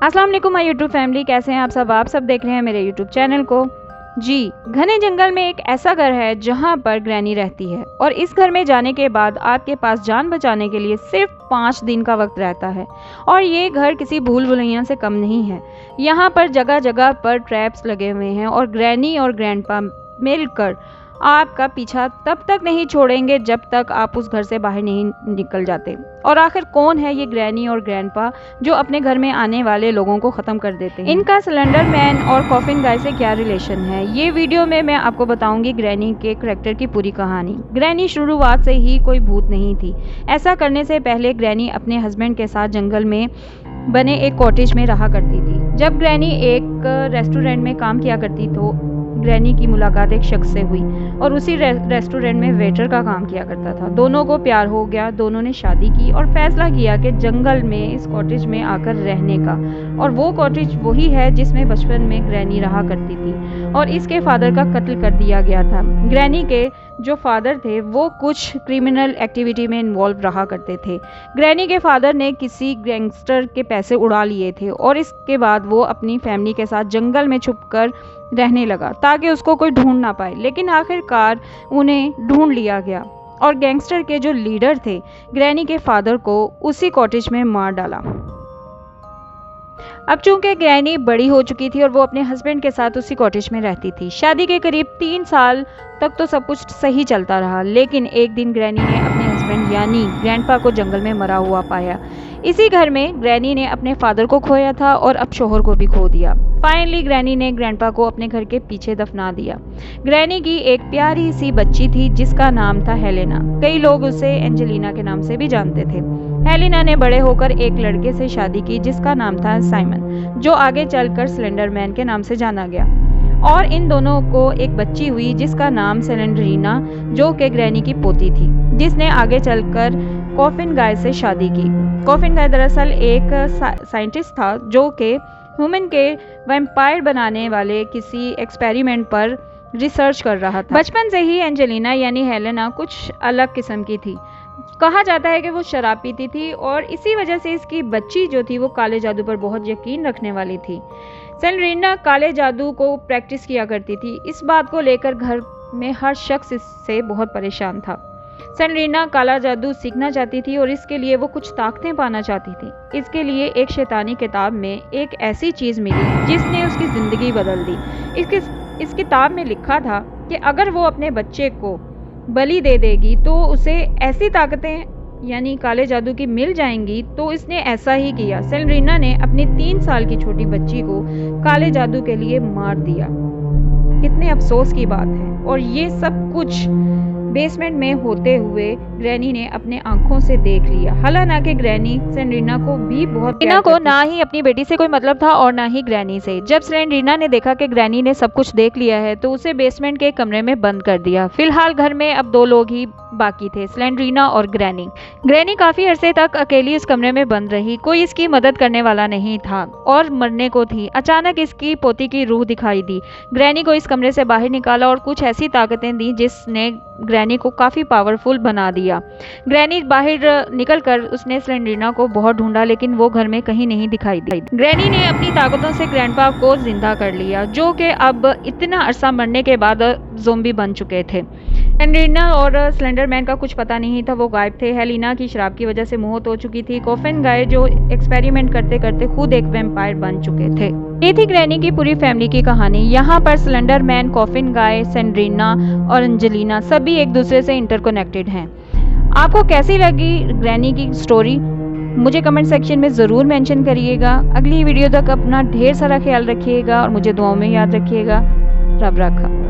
अस्सलाम वालेकुम my YouTube family, कैसे हैं आप सब देख रहे हैं मेरे यूट्यूब चैनल को। जी, घने जंगल में एक ऐसा घर है जहां पर ग्रैनी रहती है और इस घर में जाने के बाद आपके पास जान बचाने के लिए सिर्फ 5 दिन का वक्त रहता है। और ये घर किसी भूल भुलैया से कम नहीं है। यहाँ पर जगह जगह पर ट्रैप्स लगे हुए हैं और ग्रैनी और ग्रैंडपा मिलकर आपका पीछा तब तक नहीं छोड़ेंगे जब तक आप उस घर से बाहर नहीं निकल जाते। और आखिर कौन है ये ग्रैनी और ग्रैंडपा जो अपने घर में आने वाले लोगों को ख़त्म कर देते हैं? इनका सिलेंडर मैन और कॉफिन गाय से क्या रिलेशन है, ये वीडियो में मैं आपको बताऊंगी ग्रैनी के करैक्टर की पूरी कहानी। ग्रैनी शुरुआत से ही कोई भूत नहीं थी। ऐसा करने से पहले ग्रैनी अपने हस्बैंड के साथ जंगल में बने एक कॉटेज में रहा करती थी। जब ग्रैनी एक रेस्टोरेंट में काम किया करती तो ग्रैनी की मुलाकात एक शख्स से हुई और उसी रेस्टोरेंट में वेटर का काम किया करता था। दोनों को प्यार हो गया, दोनों ने शादी की और फैसला किया कि जंगल में इस कॉटेज में आकर रहने का। और वो कॉटेज वही है जिसमें बचपन में ग्रैनी रहा करती थी और इसके फादर का कत्ल कर दिया गया था। ग्रैनी के जो फादर थे वो कुछ क्रिमिनल एक्टिविटी में इन्वॉल्व रहा करते थे। ग्रैनी के फादर ने किसी गैंगस्टर के पैसे उड़ा लिए थे और इसके बाद वो अपनी फैमिली के साथ जंगल में छुपकर रहने लगा ताकि उसको कोई ढूंढ ना पाए। लेकिन आखिरकार उन्हें ढूंढ लिया गया और गैंगस्टर के जो लीडर थे ग्रैनी के फादर को उसी कॉटेज में मार डाला। अब चूंकि ग्रैनी बड़ी हो चुकी थी और वो अपने हस्बैंड के साथ उसी कॉटेज में रहती थी। शादी के करीब 3 साल तक तो सब कुछ सही चलता रहा, लेकिन एक दिन ग्रैनी ने अपने हस्बैंड यानी ग्रैंडपा को जंगल में मरा हुआ पाया। इसी घर में ग्रैनी ने अपने फादर को खोया था और अब शोहर को भी खो दिया। फाइनली ग्रैनी ने ग्रैंडपा को अपने घर के पीछे दफना दिया। ग्रैनी की एक प्यारी सी बच्ची थी जिसका नाम था हेलेना। कई लोग उसे एंजेलिना के नाम से भी जानते थे। हेलेना ने बड़े होकर एक लड़के से शादी की जिसका नाम था साइमन, जो आगे चलकर सिलेंडर मैन के नाम से जाना गया। और इन दोनों को एक बच्ची हुई जिसका नाम सेलेंड्रीना, जो कि ग्रैनी की पोती थी, जिसने आगे चलकर कॉफिन गाय से शादी की। कॉफिन गाय दरअसल एक साइंटिस्ट था जो कि ह्यूमन के वैम्पायर बनाने वाले किसी एक्सपेरिमेंट पर रिसर्च कर रहा था। बचपन से ही एंजेलिना यानी हेलेना कुछ अलग किस्म की थी। कहा जाता है कि वो शराब पीती थी और इसी वजह से इसकी बच्ची जो थी वो काले जादू पर बहुत यकीन रखने वाली थी। सेलेंड्रीना काले जादू को प्रैक्टिस किया करती थी। इस बात को लेकर घर में हर शख्स इससे बहुत परेशान था। सेलेंड्रीना काला जादू सीखना चाहती थी और इसके लिए वो कुछ ताकतें पाना चाहती थी। इसके लिए एक शैतानी किताब में एक ऐसी चीज़ मिली जिसने उसकी ज़िंदगी बदल दी। इस किताब में लिखा था कि अगर वो अपने बच्चे को बलि दे देगी तो उसे ऐसी ताकतें यानी काले जादू की मिल जाएंगी। तो इसने ऐसा ही किया। सेलेंड्रीना ने अपनी 3 साल की छोटी बच्ची को काले जादू के लिए मार दिया। कितने अफसोस की बात है। और ये सब कुछ बेसमेंट में होते हुए ग्रैनी ने अपने आंखों से देख लिया। हालांकि ग्रैनी सेलेंड्रीना को भी बहुत प्यार करती थी। ना ही अपनी बेटी से कोई मतलब था और ना ही ग्रैनी से। जब सेलेंड्रीना ने देखा कि ग्रैनी ने सब कुछ देख लिया है तो उसे बेसमेंट के कमरे में बंद कर दिया। फिलहाल घर में अब 2 लोग ही बाकी थे, सेलेंड्रीना और ग्रैनी। ग्रैनी काफी अरसे तक अकेली इस कमरे में बंद रही। कोई इसकी मदद करने वाला नहीं था और मरने को थी। अचानक इसकी पोती की रूह दिखाई दी। ग्रैनी को इस कमरे से बाहर निकाला और कुछ ऐसी ताकतें दी जिसने ग्रैनी को काफी पावरफुल बना दिया। ग्रैनी बाहर निकलकर उसने सेलेंड्रीना को बहुत ढूंढा लेकिन वो घर में कहीं नहीं दिखाई दी। ग्रैनी ने अपनी ताकतों से ग्रैंडपा को जिंदा कर लिया, जो कि अब इतना अरसा मरने के बाद ज़ोंबी बन चुके थे। सेलेंड्रीना और सिलेंडर मैन का कुछ पता नहीं था, वो गायब थे। हेलेना की शराब की वजह से मौत हो चुकी थी। कॉफिन गाय जो एक्सपेरिमेंट करते करते खुद एक वैम्पायर बन चुके थे। ये थी ग्रैनी की पूरी फैमिली की कहानी। यहाँ पर सिलेंडर मैन, कॉफिन गाय, सेलेंड्रीना और एंजेलिना सभी एक दूसरे से इंटरकनेक्टेड हैं। आपको कैसी लगी ग्रैनी की स्टोरी मुझे कमेंट सेक्शन में ज़रूर मेंशन करिएगा। अगली वीडियो तक अपना ढेर सारा ख्याल रखिएगा और मुझे दुआओं में याद रखिएगा। रब रखा।